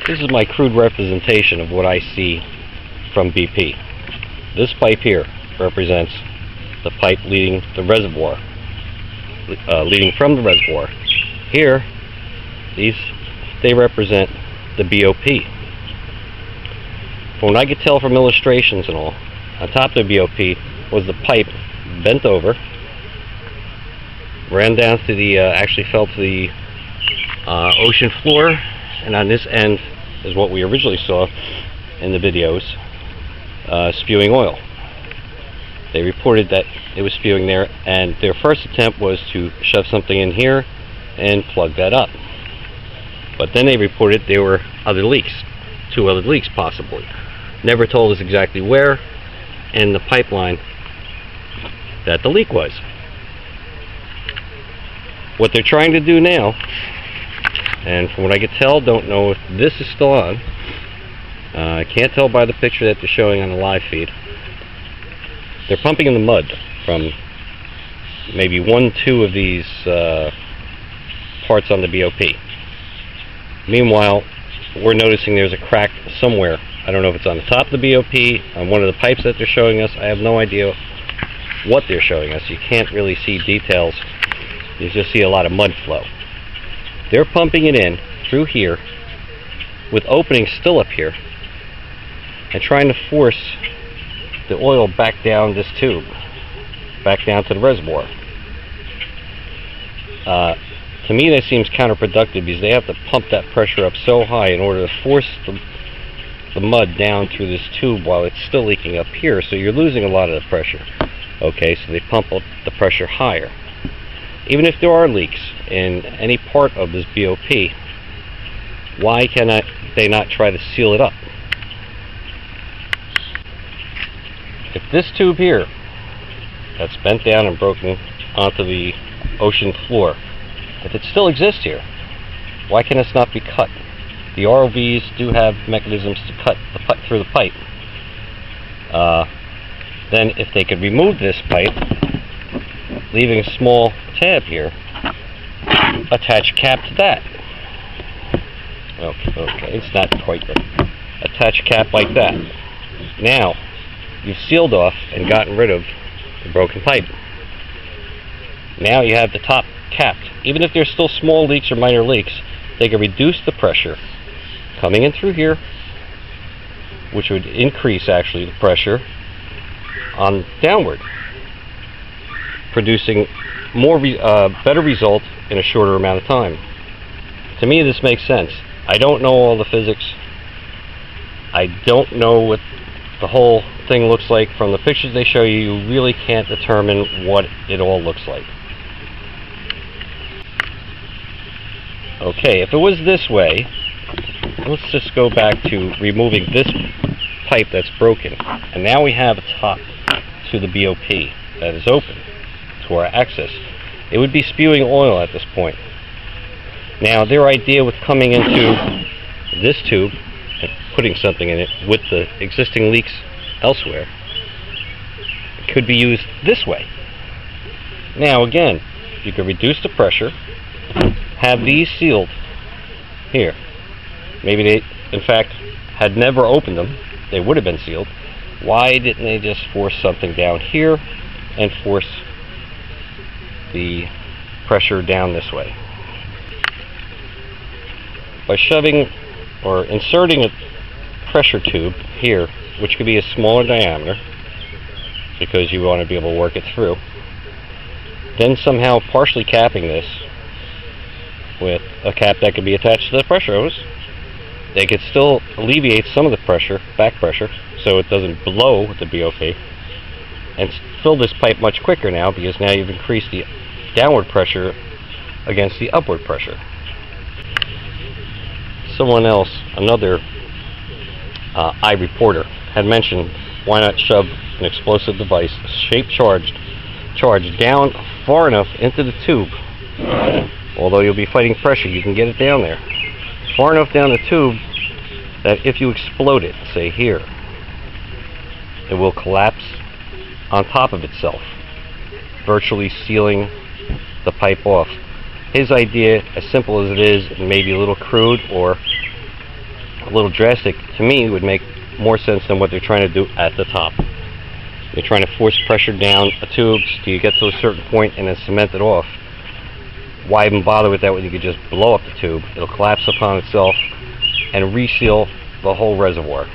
This is my crude representation of what I see from BP. This pipe here represents the pipe leading the reservoir, leading from the reservoir. Here, they represent the BOP. From what I could tell from illustrations and all, on top of the BOP was the pipe bent over, ran down to the, actually fell to the ocean floor, and on this end is what we originally saw in the videos, spewing oil. They reported that it was spewing there, and their first attempt was to shove something in here and plug that up. But then they reported there were other leaks, 2 other leaks possibly. Never told us exactly where in the pipeline that the leak was. What they're trying to do now, and from what I could tell, don't know if this is still on. I can't tell by the picture that they're showing on the live feed. They're pumping in the mud from maybe 1-2 of these parts on the BOP. Meanwhile, we're noticing there's a crack somewhere. I don't know if it's on the top of the BOP, on one of the pipes that they're showing us. I have no idea what they're showing us. You can't really see details. You just see a lot of mud flow. They're pumping it in through here with openings still up here and trying to force the oil back down this tube, back down to the reservoir. To me that seems counterproductive because they have to pump that pressure up so high in order to force the mud down through this tube while it's still leaking up here, so you're losing a lot of the pressure. Okay, so they pump up the pressure higher. Even if there are leaks in any part of this BOP, why cannot they not try to seal it up? If this tube here that's bent down and broken onto the ocean floor, if it still exists here, why can this not be cut? The ROVs do have mechanisms to cut through the pipe. Then if they could remove this pipe, leaving a small tab here, attach a cap to that. Okay, it's not quite good. Attach a cap like that. Now, you've sealed off and gotten rid of the broken pipe. Now you have the top capped. Even if there's still small leaks or minor leaks, they can reduce the pressure coming in through here, which would increase actually the pressure on downward, producing more better result in a shorter amount of time. To me this makes sense. I don't know all the physics. I don't know what the whole thing looks like. From the pictures they show you, you really can't determine what it all looks like. Okay, if it was this way, let's just go back to removing this pipe that's broken, and now we have a top to the BOP that is open to our access. It would be spewing oil at this point. Now their idea with coming into this tube and putting something in it with the existing leaks elsewhere could be used this way. Now again, you could reduce the pressure, have these sealed here. Maybe they in fact had never opened them, they would have been sealed. Why didn't they just force something down here and force the pressure down this way? By shoving or inserting a pressure tube here, which could be a smaller diameter because you want to be able to work it through, then somehow partially capping this with a cap that could be attached to the pressure hose, they could still alleviate some of the pressure, back pressure, so it doesn't blow with the BOP, and fill this pipe much quicker now because now you've increased the downward pressure against the upward pressure. Someone else, another iReporter, had mentioned why not shove an explosive device, shape charge down far enough into the tube. Although you'll be fighting pressure, you can get it down there far enough down the tube that if you explode it, say here, it will collapse on top of itself, virtually sealing the pipe off. His idea, as simple as it is, and maybe a little crude or a little drastic, to me, would make more sense than what they're trying to do at the top. They're trying to force pressure down a tube till you get to a certain point and then cement it off. Why even bother with that when you could just blow up the tube? It'll collapse upon itself and reseal the whole reservoir.